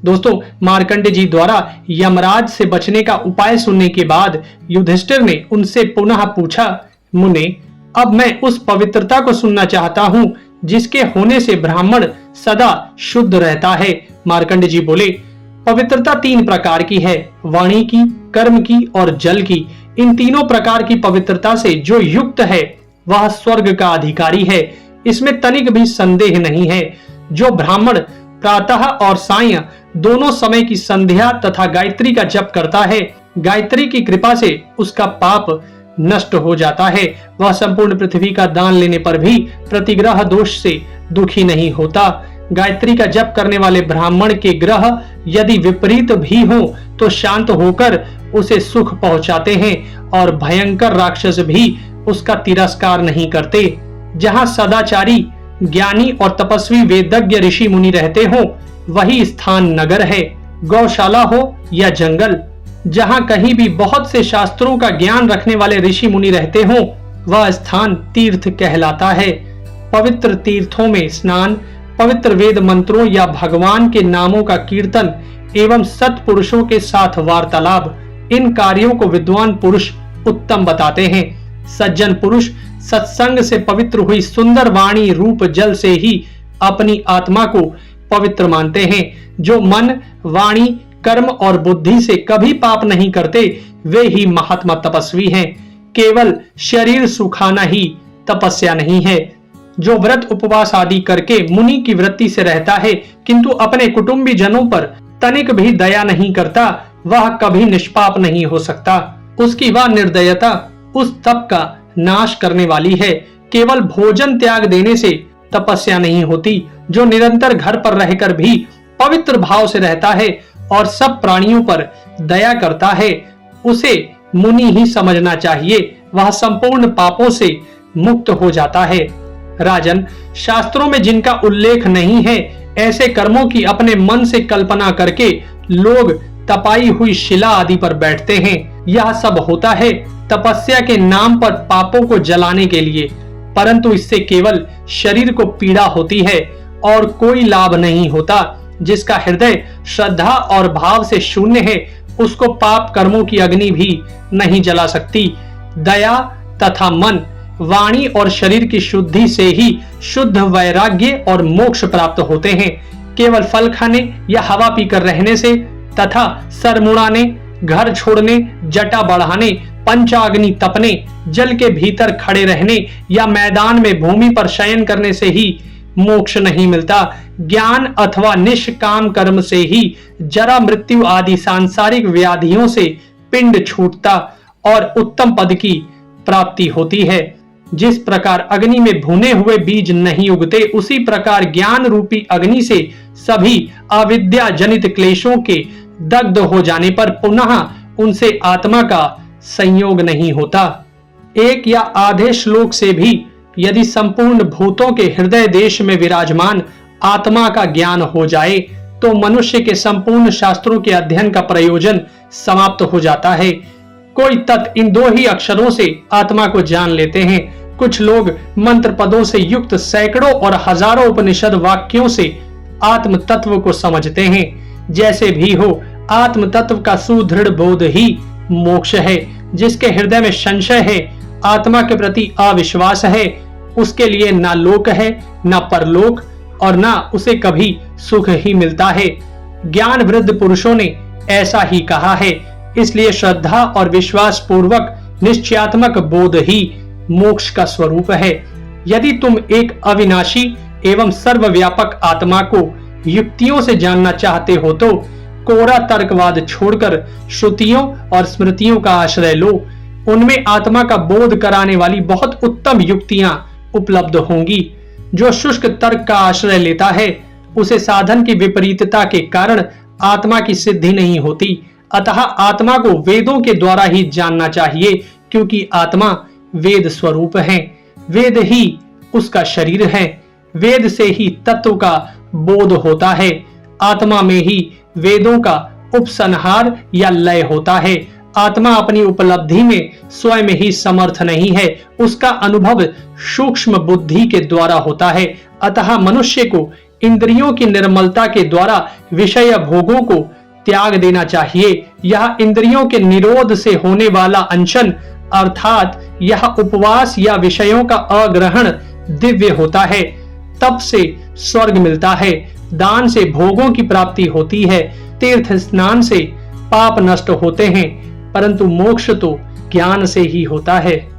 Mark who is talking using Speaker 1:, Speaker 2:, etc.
Speaker 1: दोस्तों, मार्कंडे जी द्वारा यमराज से बचने का उपाय सुनने के बाद युधिष्ठिर ने उनसे पुनः पूछा, मुने, अब मैं उस पवित्रता को सुनना चाहता हूं जिसके होने से ब्राह्मण सदा शुद्ध रहता है। मार्कंडे जी बोले, पवित्रता 3 प्रकार की है, वाणी की, कर्म की और जल की। इन तीनों प्रकार की पवित्रता से जो युक्त है वह स्वर्ग का अधिकारी है, इसमें तनिक भी संदेह नहीं है। जो ब्राह्मण प्रातः और सायं दोनों समय की संध्या तथा गायत्री का जप करता है, गायत्री की कृपा से उसका पाप नष्ट हो जाता है। वह संपूर्ण पृथ्वी का दान लेने पर भी प्रतिग्रह दोष से दुखी नहीं होता। गायत्री का जप करने वाले ब्राह्मण के ग्रह यदि विपरीत भी हो तो शांत होकर उसे सुख पहुंचाते हैं और भयंकर राक्षस भी उसका तिरस्कार नहीं करते। जहां सदाचारी, ज्ञानी और तपस्वी वेदज्ञ ऋषि मुनि रहते हो वही स्थान नगर है, गौशाला हो या जंगल। जहां कहीं भी बहुत से शास्त्रों का ज्ञान रखने वाले ऋषि मुनि रहते हो वह स्थान तीर्थ कहलाता है। पवित्र तीर्थों में स्नान, पवित्र वेद मंत्रों या भगवान के नामों का कीर्तन एवं सत्पुरुषों के साथ वार्तालाप, इन कार्यों को विद्वान पुरुष उत्तम बताते हैं। सज्जन पुरुष सत्संग से पवित्र हुई सुंदर वाणी रूप जल से ही अपनी आत्मा को पवित्र मानते हैं। जो मन, वाणी, कर्म और बुद्धि से कभी पाप नहीं करते वे ही महात्मा तपस्वी हैं। केवल शरीर सुखाना ही तपस्या नहीं है। जो व्रत उपवास आदि करके मुनि की वृत्ति से रहता है किंतु अपने कुटुंबी जनों पर तनिक भी दया नहीं करता, वह कभी निष्पाप नहीं हो सकता। उसकी वह निर्दयता उस तप का नाश करने वाली है। केवल भोजन त्याग देने से तपस्या नहीं होती। जो निरंतर घर पर रहकर भी पवित्र भाव से रहता है और सब प्राणियों पर दया करता है, उसे मुनि ही समझना चाहिए। वह संपूर्ण पापों से मुक्त हो जाता है। राजन, शास्त्रों में जिनका उल्लेख नहीं है ऐसे कर्मों की अपने मन से कल्पना करके लोग तपाई हुई शिला आदि पर बैठते हैं। यह सब होता है तपस्या के नाम पर पापों को जलाने के लिए, परंतु इससे केवल शरीर को पीड़ा होती है और कोई लाभ नहीं होता। जिसका हृदय श्रद्धा और भाव से शून्य है उसको पाप कर्मों की अग्नि भी नहीं जला सकती। दया तथा मन, वाणी और शरीर की शुद्धि से ही शुद्ध वैराग्य और मोक्ष प्राप्त होते हैं। केवल फल खाने या हवा पीकर रहने से तथा सर मुड़ाने, घर छोड़ने, जटा बढ़ाने, पंचाग्नि तपने, जल के भीतर खड़े रहने या मैदान में भूमि पर शयन करने से ही मोक्ष नहीं मिलता। ज्ञान अथवा निष्काम कर्म से ही जरा मृत्यु आदि सांसारिक व्याधियों से पिंड छूटता और उत्तम पद की प्राप्ति होती है। जिस प्रकार अग्नि में भुने हुए बीज नहीं उगते, उसी प्रकार ज्ञान रूपी अग्नि से सभी अविद्या जनित क्लेशों के दग्ध हो जाने पर पुनः उनसे आत्मा का संयोग नहीं होता। एक या आधे श्लोक से भी यदि संपूर्ण भूतों के हृदय देश में विराजमान आत्मा का ज्ञान हो जाए तो मनुष्य के संपूर्ण शास्त्रों के अध्ययन का प्रयोजन समाप्त हो जाता है। कोई तत् इन 2 ही अक्षरों से आत्मा को जान लेते हैं। कुछ लोग मंत्र पदों से युक्त सैकड़ों और हजारों उपनिषद वाक्यों से आत्म तत्व को समझते हैं। जैसे भी हो, आत्म तत्व का सुदृढ़ बोध ही मोक्ष है। जिसके हृदय में संशय है, आत्मा के प्रति अविश्वास है, उसके लिए ना लोक है ना परलोक और ना उसे कभी सुख ही मिलता है। ज्ञान वृद्ध पुरुषों ने ऐसा ही कहा है। इसलिए श्रद्धा और विश्वास पूर्वक निश्चयात्मक बोध ही मोक्ष का स्वरूप है। यदि तुम एक अविनाशी एवं सर्वव्यापक आत्मा को युक्तियों से जानना चाहते हो तो कोरा तर्कवाद छोड़कर श्रुतियों और स्मृतियों का आश्रय लो। उनमें आत्मा का बोध कराने वाली बहुत उत्तम युक्तियां उपलब्ध होंगी। जो शुष्क तर्क का आश्रय लेता है उसे साधन की विपरीतता के कारण आत्मा की सिद्धि नहीं होती। अतः आत्मा को वेदों के द्वारा ही जानना चाहिए, क्योंकि आत्मा वेद स्वरूप है। वेद ही उसका शरीर है। वेद से ही तत्व का बोध होता है। आत्मा में ही वेदों का उपसंहार या लय होता है। आत्मा अपनी उपलब्धि में स्वयं ही समर्थ नहीं है, उसका अनुभव सूक्ष्म बुद्धि के द्वारा होता है। अतः मनुष्य को इंद्रियों की निर्मलता के द्वारा विषय भोगों को त्याग देना चाहिए। यह इंद्रियों के निरोध से होने वाला अनशन अर्थात यह उपवास या विषयों का अग्रहण दिव्य होता है। तप से स्वर्ग मिलता है, दान से भोगों की प्राप्ति होती है, तीर्थ स्नान से पाप नष्ट होते हैं, परंतु मोक्ष तो ज्ञान से ही होता है।